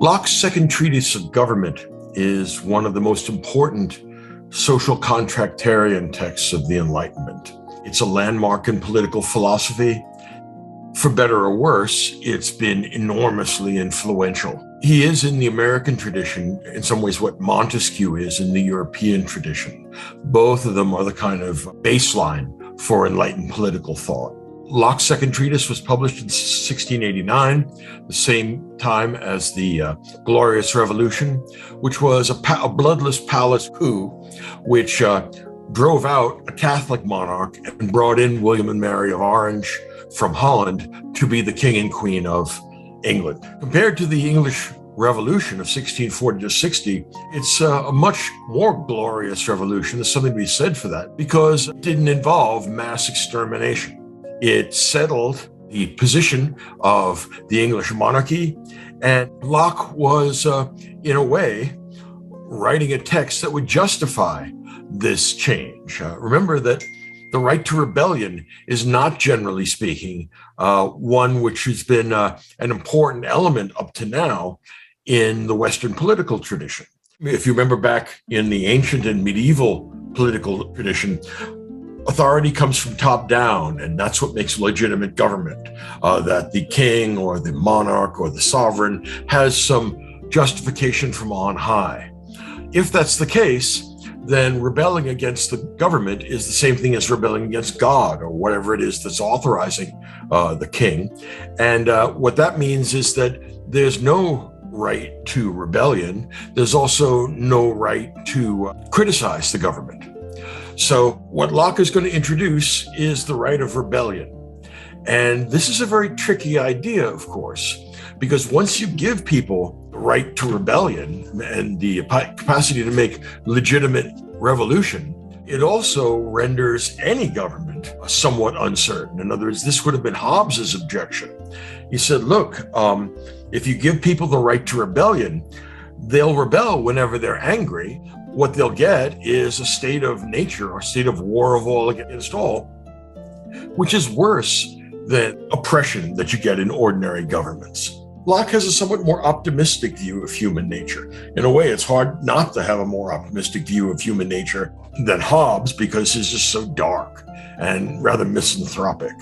Locke's second treatise of government is one of the most important social contractarian texts of the Enlightenment. It's a landmark in political philosophy. For better or worse, it's been enormously influential. He is in the American tradition, in some ways, what Montesquieu is in the European tradition. Both of them are the kind of baseline for enlightened political thought. Locke's second treatise was published in 1689, the same time as the Glorious Revolution, which was a bloodless palace coup, which drove out a Catholic monarch and brought in William and Mary of Orange from Holland to be the king and queen of England. Compared to the English Revolution of 1640 to 60, it's a much more glorious revolution. There's something to be said for that because it didn't involve mass extermination. It settled the position of the English monarchy, and Locke was, in a way, writing a text that would justify this change. Remember that the right to rebellion is not, generally speaking, one which has been an important element up to now in the Western political tradition. If you remember back in the ancient and medieval political tradition, authority comes from top down, and that's what makes legitimate government, that the king or the monarch or the sovereign has some justification from on high. If that's the case, then rebelling against the government is the same thing as rebelling against God or whatever it is that's authorizing the king. And what that means is that there's no right to rebellion. There's also no right to criticize the government. So what Locke is going to introduce is the right of rebellion. And this is a very tricky idea, of course, because once you give people the right to rebellion and the capacity to make legitimate revolution, it also renders any government somewhat uncertain. In other words, this would have been Hobbes's objection. He said, look, if you give people the right to rebellion, they'll rebel whenever they're angry. What they'll get is a state of nature or a state of war of all against all, which is worse than oppression that you get in ordinary governments. Locke has a somewhat more optimistic view of human nature. In a way, it's hard not to have a more optimistic view of human nature than Hobbes because he's just so dark and rather misanthropic.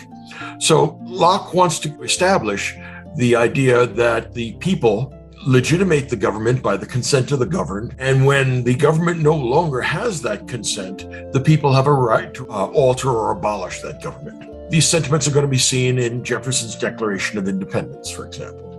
So Locke wants to establish the idea that the people legitimate the government by the consent of the governed. And when the government no longer has that consent, the people have a right to alter or abolish that government. These sentiments are going to be seen in Jefferson's Declaration of Independence, for example.